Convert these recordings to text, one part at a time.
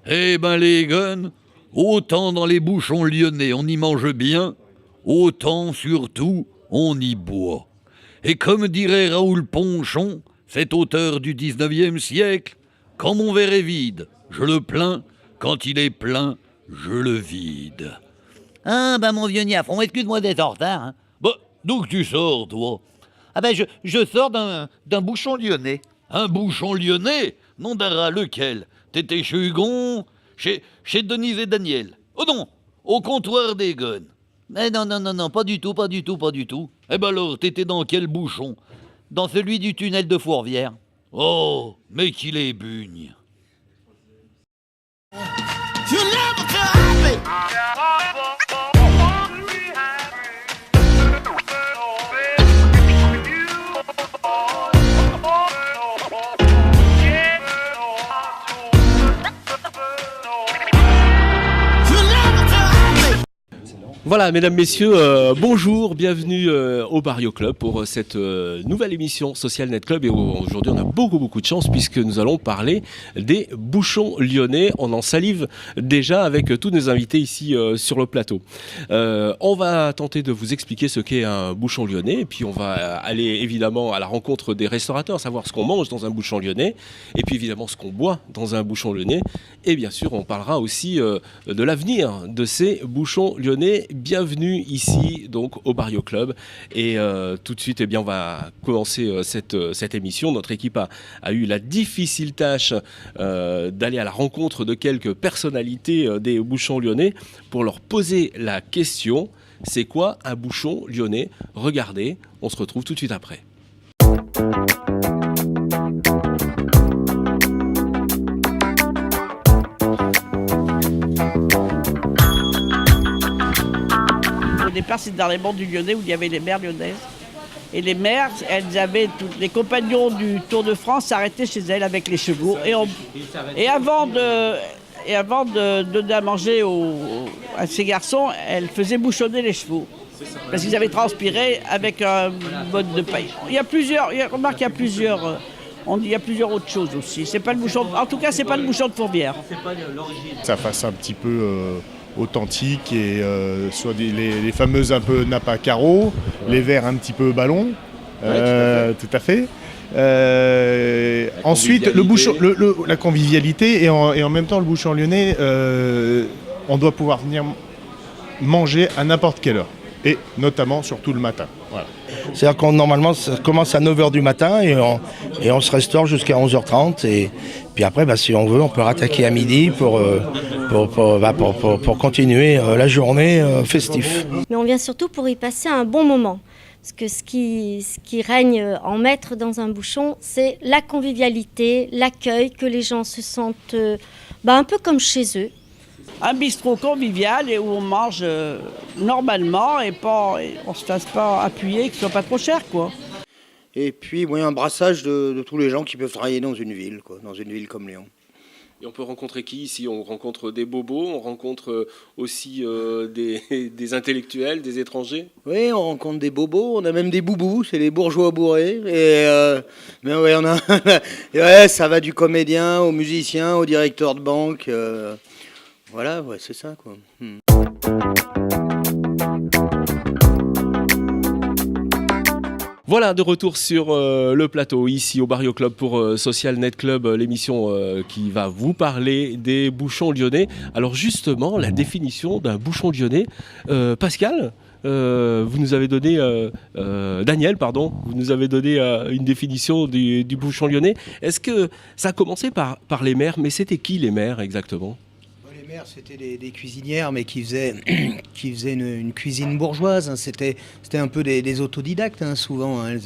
Eh ben les guns, autant dans les bouchons lyonnais on y mange bien, autant surtout on y boit. Et comme dirait Raoul Ponchon, cet auteur du 19e siècle, quand mon verre est vide, je le plains, quand il est plein, je le vide. Ah, ben mon vieux Niafron, excuse-moi d'être en retard. Hein. Bah, d'où que tu sors, toi? Ah ben je sors d'un bouchon lyonnais. Un bouchon lyonnais? Nom d'un rat, lequel? T'étais chez Hugon? Chez Denise et Daniel? Oh non, au comptoir des guns. Mais non, pas du tout. Eh ben alors, t'étais dans quel bouchon? Dans celui du tunnel de Fourvière. Oh, mais qu'il est bugne. Voilà, mesdames, messieurs, bonjour, bienvenue au Barrio Club pour cette nouvelle émission Social Net Club. Et aujourd'hui, on a beaucoup de chance puisque nous allons parler des bouchons lyonnais. On en salive déjà avec tous nos invités ici sur le plateau. On va tenter de vous expliquer ce qu'est un bouchon lyonnais. Et puis, on va aller évidemment à la rencontre des restaurateurs, savoir ce qu'on mange dans un bouchon lyonnais. Et puis, évidemment, ce qu'on boit dans un bouchon lyonnais. Et bien sûr, on parlera aussi de l'avenir de ces bouchons lyonnais. Bienvenue ici donc au Barrio Club et tout de suite on va commencer cette émission. Notre équipe a eu la difficile tâche d'aller à la rencontre de quelques personnalités des bouchons lyonnais pour leur poser la question: c'est quoi un bouchon lyonnais? Regardez, on se retrouve tout de suite après. Au départ, c'est dans les monts du Lyonnais où il y avait les mères lyonnaises. Et les mères, elles avaient les compagnons du Tour de France s'arrêtaient chez elles avec les chevaux. Et avant de donner à manger à ces garçons, elles faisaient bouchonner les chevaux. Parce qu'ils avaient transpiré avec un mode de paille. Il y a plusieurs autres choses aussi. C'est pas le bouchon, en tout cas, c'est pas le bouchon de Fourvière. Ça fasse un petit peu authentique et soit les fameuses un peu nappes à carreaux, les verres un petit peu ballons, tout à fait. Ensuite, le bouchon, la convivialité et en même temps le bouchon lyonnais, on doit pouvoir venir manger à n'importe quelle heure et notamment surtout le matin. Voilà. C'est-à-dire qu'on normalement ça commence à 9h du matin et on se restaure jusqu'à 11h30 et puis après si on veut on peut rattaquer à midi pour continuer la journée festive. Mais on vient surtout pour y passer un bon moment. Parce que ce qui règne en maître dans un bouchon, c'est la convivialité, l'accueil, que les gens se sentent un peu comme chez eux. Un bistrot convivial et où on mange normalement et on se fasse pas appuyer, que ce soit pas trop cher, quoi. Et puis un brassage de tous les gens qui peuvent travailler dans une ville, dans une ville comme Lyon. Et on peut rencontrer qui ici? On rencontre des bobos, on rencontre aussi des intellectuels, des étrangers. Oui, on rencontre des bobos, on a même des boubous, c'est les bourgeois bourrés. Mais ouais, ça va du comédien au musicien, au directeur de banque. Voilà, ouais, c'est ça, quoi. Voilà, de retour sur le plateau, ici au Barrio Club pour Social Net Club, l'émission qui va vous parler des bouchons lyonnais. Alors justement, la définition d'un bouchon lyonnais, Pascal, vous nous avez donné, Daniel, pardon, vous nous avez donné une définition du bouchon lyonnais. Est-ce que ça a commencé par les mères, mais c'était qui les mères exactement ? Les mères, c'était des cuisinières, mais qui faisaient une cuisine bourgeoise. Hein. C'était un peu des autodidactes, hein, souvent. Hein.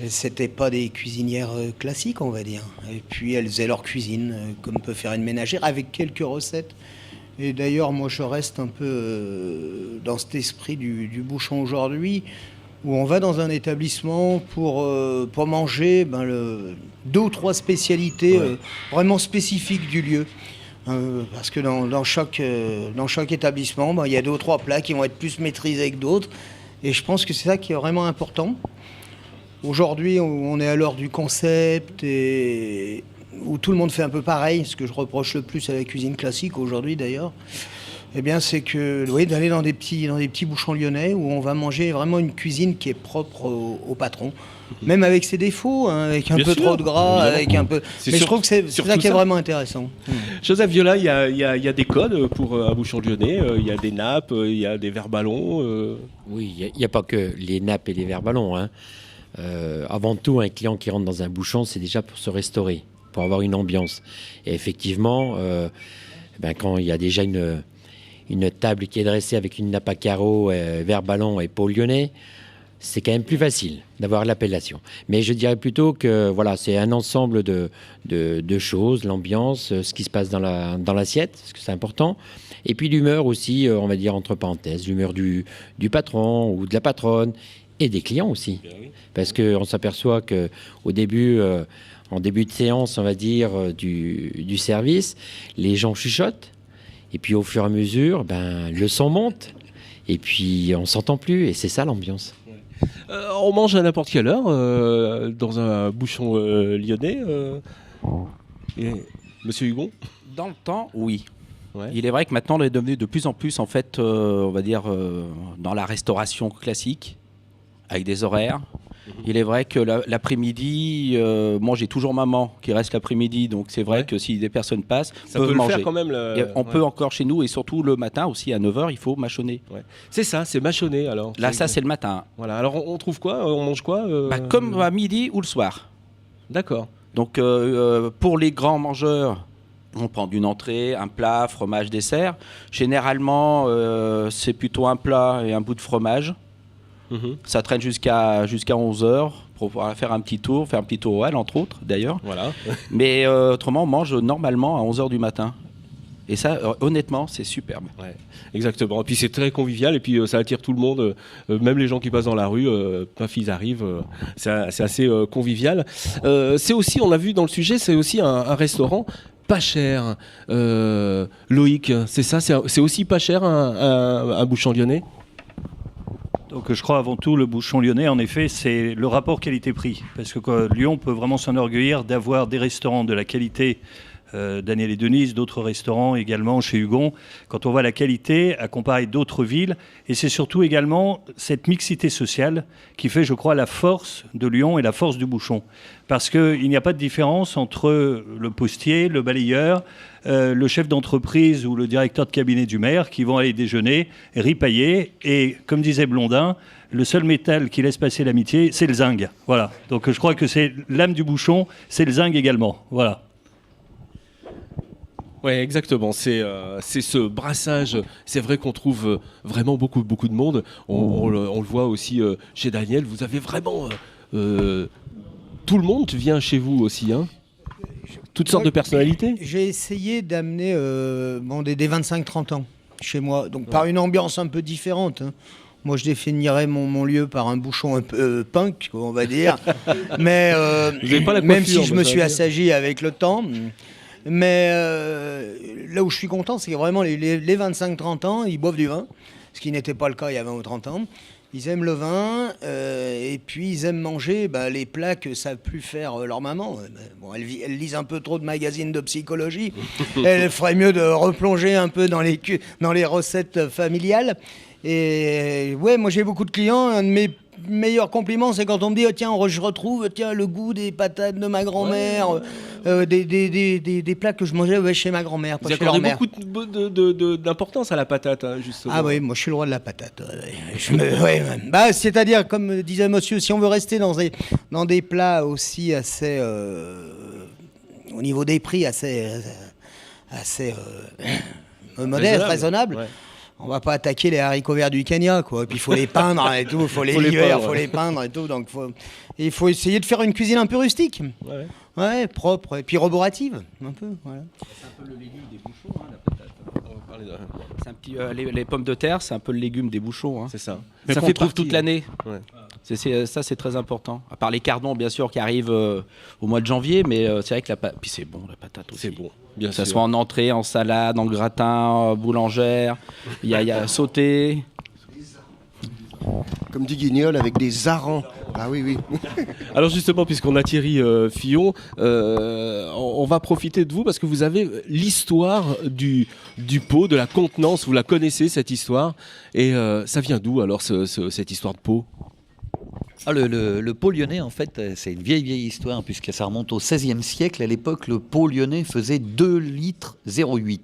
C'était pas des cuisinières classiques, on va dire. Et puis, elles faisaient leur cuisine, comme peut faire une ménagère, avec quelques recettes. Et d'ailleurs, moi, je reste un peu dans cet esprit du bouchon aujourd'hui, où on va dans un établissement pour manger 2 ou 3 spécialités vraiment spécifiques du lieu. Parce que dans chaque établissement, il y a 2 ou 3 plats qui vont être plus maîtrisés que d'autres. Et je pense que c'est ça qui est vraiment important. Aujourd'hui, on est à l'heure du concept et où tout le monde fait un peu pareil, ce que je reproche le plus à la cuisine classique aujourd'hui d'ailleurs, eh bien c'est que oui, d'aller dans des petits bouchons lyonnais où on va manger vraiment une cuisine qui est propre au patron. Même avec ses défauts, hein, avec un Bien peu sûr, trop de gras, évidemment. avec un peu. Mais je trouve que c'est surtout ça qui est ça. vraiment intéressant. Joseph Viola, il y a des codes pour un bouchon lyonnais. Il y a des nappes, il y a des verres ballons. Oui, il n'y a pas que les nappes et les verres ballons, hein. Avant tout, un client qui rentre dans un bouchon, c'est déjà pour se restaurer, pour avoir une ambiance. Et effectivement, quand il y a déjà une table qui est dressée avec une nappe à carreaux, verre ballon et pot lyonnais, c'est quand même plus facile d'avoir l'appellation. Mais je dirais plutôt que voilà, c'est un ensemble de choses, l'ambiance, ce qui se passe dans l'assiette, parce que c'est important. Et puis l'humeur aussi, on va dire entre parenthèses, l'humeur du patron ou de la patronne et des clients aussi. Parce qu'on s'aperçoit qu'au début, en début de séance, on va dire, du service, les gens chuchotent. Et puis au fur et à mesure, le son monte. Et puis on s'entend plus. Et c'est ça l'ambiance. On mange à n'importe quelle heure dans un bouchon lyonnais. Monsieur Hugon ? Dans le temps, oui. Ouais. Il est vrai que maintenant, on est devenu de plus en plus, en fait, on va dire, dans la restauration classique, avec des horaires. Il est vrai que l'après-midi, moi j'ai toujours maman qui reste l'après-midi, donc c'est vrai que si des personnes passent, Ça peuvent peut manger. le faire quand même. On peut encore chez nous, et surtout le matin aussi, à 9h, il faut mâchonner. Ouais. C'est ça, c'est mâchonné alors. Là, ça c'est le matin. Voilà, alors on trouve quoi ? On mange quoi Comme à midi ou le soir. D'accord. Donc pour les grands mangeurs, on prend une entrée, un plat, fromage, dessert. Généralement, c'est plutôt un plat et un bout de fromage. Ça traîne jusqu'à 11h pour pouvoir faire un petit tour au hall, entre autres, d'ailleurs. Voilà. Mais autrement, on mange normalement à 11h du matin. Et ça, honnêtement, c'est superbe. Ouais, exactement. Et puis c'est très convivial et puis ça attire tout le monde, même les gens qui passent dans la rue, paf, ils arrivent. C'est assez convivial. C'est aussi, on a vu dans le sujet, c'est aussi un restaurant pas cher. Loïc, c'est ça, c'est aussi pas cher un bouchon lyonnais ? Donc je crois avant tout le bouchon lyonnais, en effet, c'est le rapport qualité-prix. Parce que Lyon peut vraiment s'enorgueillir d'avoir des restaurants de la qualité, Daniel et Denise, d'autres restaurants également chez Hugon, quand on voit la qualité à comparer d'autres villes. Et c'est surtout également cette mixité sociale qui fait, je crois, la force de Lyon et la force du bouchon. Parce qu'il n'y a pas de différence entre le postier, le balayeur, le chef d'entreprise ou le directeur de cabinet du maire qui vont aller déjeuner, ripailler. Et comme disait Blondin, le seul métal qui laisse passer l'amitié, c'est le zinc. Voilà. Donc je crois que c'est l'âme du bouchon, c'est le zinc également. Voilà. Oui, exactement. C'est ce brassage. C'est vrai qu'on trouve vraiment beaucoup de monde. On le voit aussi chez Daniel. Vous avez vraiment... tout le monde vient chez vous aussi, hein ? Toutes sortes de personnalités. J'ai essayé d'amener des 25-30 ans chez moi, donc par une ambiance un peu différente. Hein. Moi, je définirais mon lieu par un bouchon un peu punk, on va dire. Mais Vous avez pas la même coiffure, si je me suis assagi avec le temps. Mais là où je suis content, c'est que vraiment les 25-30 ans, ils boivent du vin, ce qui n'était pas le cas il y a 20 ou 30 ans. Ils aiment le vin et puis ils aiment manger les plats que savent plus faire leur maman. Elle lisent un peu trop de magazines de psychologie. Elle ferait mieux de replonger un peu dans les recettes familiales. Et ouais, moi j'ai beaucoup de clients. Un de mes meilleurs compliments, c'est quand on me dit tiens, je retrouve le goût des patates de ma grand-mère, des plats que je mangeais chez ma grand-mère. Vous accordez beaucoup d'importance à la patate, hein, justement. Ah oui, moi je suis le roi de la patate. C'est-à-dire, comme disait monsieur, si on veut rester dans des plats aussi assez, au niveau des prix, assez modestes, raisonnables. Ouais. On va pas attaquer les haricots verts du Kenya, quoi. Et puis il faut les peindre et tout, il faut les peindre et tout. Donc il faut essayer de faire une cuisine un peu rustique, propre et puis roborative, un peu. Voilà. C'est un peu le légume des bouchons, hein, la patate. On va parler c'est un petit, les pommes de terre, c'est un peu le légume des bouchons. Hein. C'est ça. Ça fait trouve toute l'année. Ouais. Ça, c'est très important. À part les cardons, bien sûr, qui arrivent au mois de janvier, mais c'est vrai que puis c'est bon, la patate aussi. C'est bon, bien sûr. Que ce soit en entrée, en salade, en gratin, boulangère, il y a sauté. Comme dit Guignol, avec des harengs Ah oui, oui. Alors justement, puisqu'on a Thierry Fillon, on va profiter de vous parce que vous avez l'histoire du pot, de la contenance. Vous la connaissez, cette histoire. Et ça vient d'où alors cette histoire de pot? Le pot lyonnais, en fait, c'est une vieille histoire, puisque ça remonte au XVIe siècle. À l'époque, le pot lyonnais faisait 2 litres 0,8.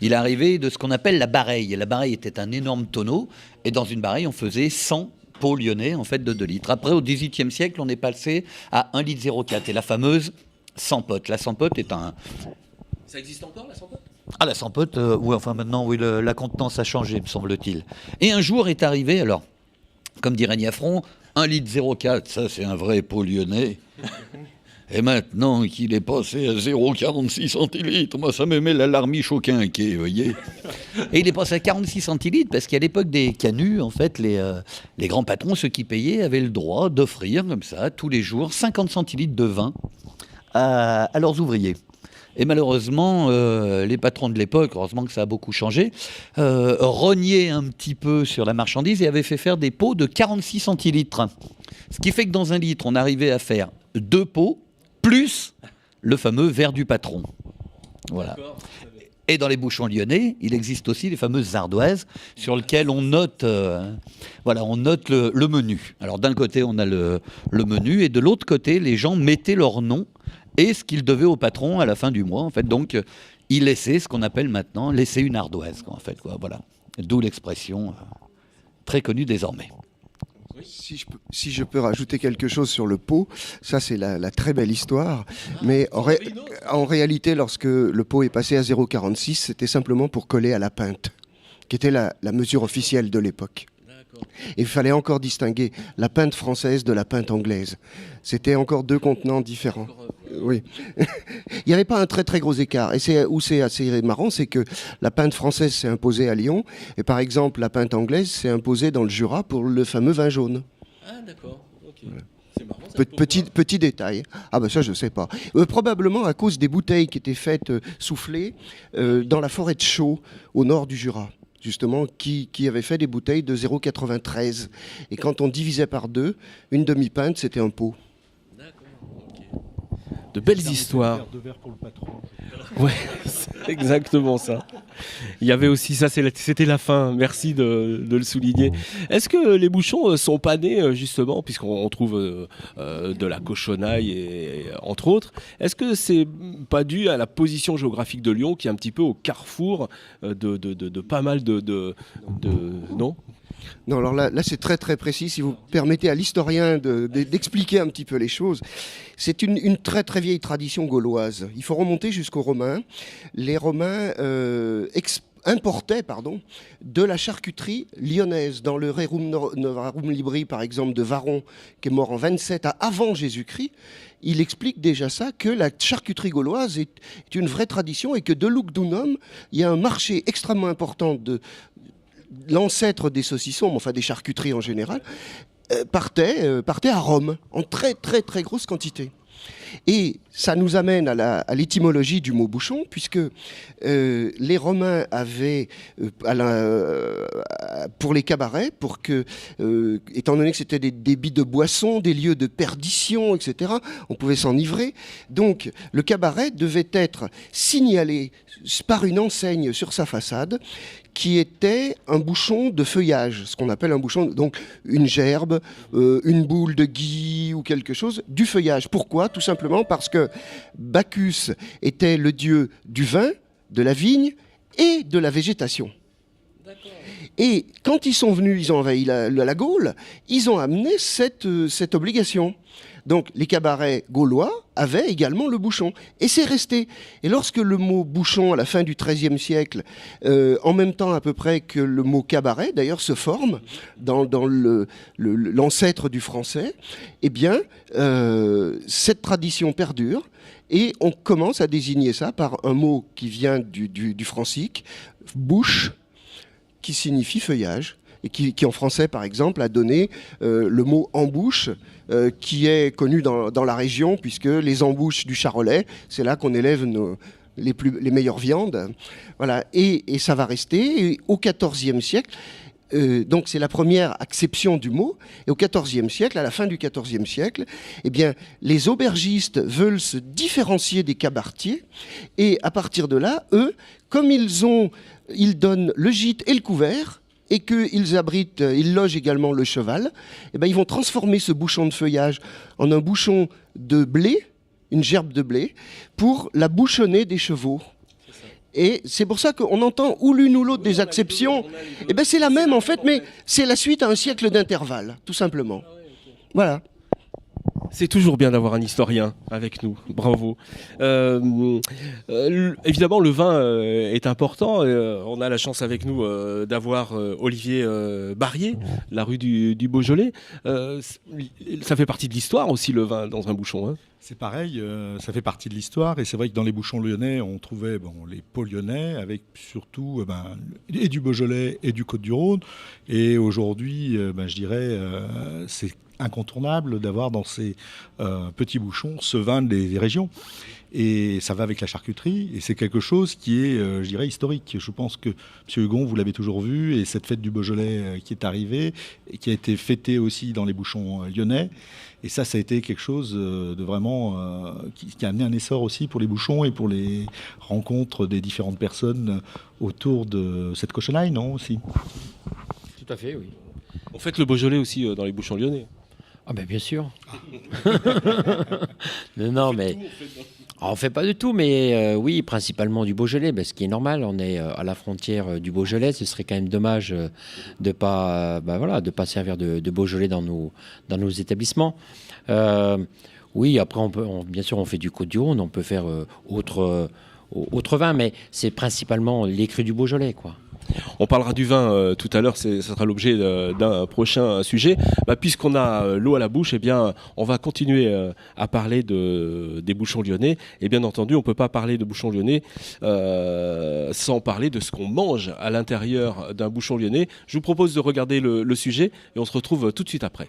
Il est arrivé de ce qu'on appelle la bareille. La bareille était un énorme tonneau, et dans une bareille, on faisait 100 pots lyonnais, en fait, de 2 litres. Après, au XVIIIe siècle, on est passé à 1 litre 0,4, et la fameuse 100 potes. La 100 potes est un... Ça existe encore, la 100 potes? Ah, la 100 potes, oui, enfin maintenant, oui, la contenance a changé, me semble-t-il. Et un jour est arrivé, alors, comme dirait Niafron, 1 litre 0,4, ça c'est un vrai pot lyonnais. Et maintenant qu'il est passé à 0,46 centilitres, moi ça me met l'alarmiche au quinquet, vous voyez. Et il est passé à 46 centilitres parce qu'à l'époque des canuts, en fait, les grands patrons, ceux qui payaient, avaient le droit d'offrir comme ça, tous les jours, 50 centilitres de vin à leurs ouvriers. Et malheureusement, les patrons de l'époque, heureusement que ça a beaucoup changé, rognaient un petit peu sur la marchandise et avaient fait faire des pots de 46 centilitres. Ce qui fait que dans un litre, on arrivait à faire 2 pots, plus le fameux verre du patron. Voilà. Et dans les bouchons lyonnais, il existe aussi les fameuses ardoises sur lesquelles on note, le menu. Alors d'un côté, on a le menu, et de l'autre côté, les gens mettaient leur nom et ce qu'ils devaient au patron à la fin du mois, en fait. Donc, ils laissaient ce qu'on appelle maintenant laisser une ardoise, en fait, quoi. Voilà. D'où l'expression très connue désormais. Si je peux rajouter quelque chose sur le pot, ça c'est la très belle histoire, mais en réalité, lorsque le pot est passé à 0,46, c'était simplement pour coller à la pinte, qui était la mesure officielle de l'époque. Et il fallait encore distinguer la pinte française de la pinte anglaise. C'était encore 2 contenants différents. Oui. Il n'y avait pas un très très gros écart. Et c'est assez marrant, c'est que la pinte française s'est imposée à Lyon, et par exemple la pinte anglaise s'est imposée dans le Jura pour le fameux vin jaune. Ah d'accord, ok. Voilà. C'est marrant, Petit détail. Ah ben ça je sais pas. Probablement à cause des bouteilles qui étaient faites souffler dans la forêt de Chaux, au nord du Jura. Justement, qui avait fait des bouteilles de 0,93. Et quand on divisait par 2, une demi-pinte, c'était un pot. De belles histoires. De verre pour le patron. Ouais, c'est exactement ça. Il y avait aussi ça, c'était la fin. Merci de le souligner. Est-ce que les bouchons sont pas nés justement, puisqu'on trouve de la cochonaille et entre autres, est-ce que c'est pas dû à la position géographique de Lyon, qui est un petit peu au carrefour de pas mal de non? Non, alors là c'est très très précis. Si vous permettez à l'historien d'expliquer un petit peu les choses, c'est une très très vieille tradition gauloise. Il faut remonter jusqu'aux Romains. Les Romains importaient de la charcuterie lyonnaise. Dans le Rerum Novarum Libri, par exemple, de Varron, qui est mort en 27 avant Jésus-Christ, il explique déjà ça, que la charcuterie gauloise est une vraie tradition, et que de Lugdunum, il y a un marché extrêmement important de l'ancêtre des saucissons, enfin des charcuteries en général, partait à Rome en très très très grosse quantité. Et ça nous amène à l'étymologie du mot bouchon, puisque les Romains avaient, pour les cabarets, étant donné que c'était des débits de boissons, des lieux de perdition, etc., on pouvait s'enivrer. Donc le cabaret devait être signalé par une enseigne sur sa façade, qui était un bouchon de feuillage, ce qu'on appelle un bouchon, donc une gerbe, une boule de gui ou quelque chose, du feuillage. Pourquoi ? Tout simplement parce que Bacchus était le dieu du vin, de la vigne et de la végétation. Et quand ils sont venus, ils ont envahi la Gaule, ils ont amené cette obligation. Donc les cabarets gaulois avaient également le bouchon. Et c'est resté. Et lorsque le mot bouchon, à la fin du XIIIe siècle, en même temps à peu près que le mot cabaret, d'ailleurs, se forme dans l'ancêtre du français, eh bien, cette tradition perdure. Et on commence à désigner ça par un mot qui vient du francique, bouche, qui signifie feuillage. Et qui en français, par exemple, a donné le mot embouche, qui est connu dans la région, puisque les embouches du Charolais, c'est là qu'on élève les meilleures viandes. Voilà. Et ça va rester. Et au XIVe siècle, donc c'est la première acception du mot. Et au XIVe siècle, à la fin du XIVe siècle, eh bien, les aubergistes veulent se différencier des cabaretiers. Et à partir de là, eux, comme ils donnent le gîte et le couvert, et ils logent également le cheval, eh bien, ils vont transformer ce bouchon de feuillage en un bouchon de blé, une gerbe de blé, pour la bouchonnée des chevaux. Et c'est pour ça qu'on entend ou l'une ou l'autre des acceptions. Eh bien, c'est la même en fait, mais c'est la suite à un siècle d'intervalle, tout simplement. Voilà. C'est toujours bien d'avoir un historien avec nous, bravo. Évidemment, le vin est important. On a la chance avec nous d'avoir Olivier Barrier, la rue du Beaujolais. Ça fait partie de l'histoire aussi, le vin dans un bouchon. Hein. C'est pareil, ça fait partie de l'histoire. Et c'est vrai que dans les bouchons lyonnais, on trouvait les pots lyonnais avec surtout et du Beaujolais et du Côtes-du-Rhône. Et aujourd'hui, je dirais, c'est incontournable d'avoir dans ces petits bouchons ce vin des régions. Et ça va avec la charcuterie, et c'est quelque chose qui est, je dirais, historique. Je pense que, M. Hugon, vous l'avez toujours vu, et cette fête du Beaujolais qui est arrivée, et qui a été fêtée aussi dans les bouchons lyonnais. Et ça a été quelque chose de vraiment qui a amené un essor aussi pour les bouchons et pour les rencontres des différentes personnes autour de cette cochonaille, non, aussi? Tout à fait, oui. On fête le Beaujolais aussi dans les bouchons lyonnais. Ah ben bien sûr. non, mais on fait pas de tout, mais oui, principalement du Beaujolais, ce qui est normal. On est à la frontière du Beaujolais. Ce serait quand même dommage de pas servir de Beaujolais dans nos établissements. Oui, après bien sûr on fait du Côtes-du-Rhône, on peut faire autre vin, mais c'est principalement les crus du Beaujolais, quoi. On parlera du vin tout à l'heure, ça sera l'objet d'un prochain sujet. Puisqu'on a l'eau à la bouche, on va continuer à parler des bouchons lyonnais. Et bien entendu, on ne peut pas parler de bouchons lyonnais sans parler de ce qu'on mange à l'intérieur d'un bouchon lyonnais. Je vous propose de regarder le sujet et on se retrouve tout de suite après.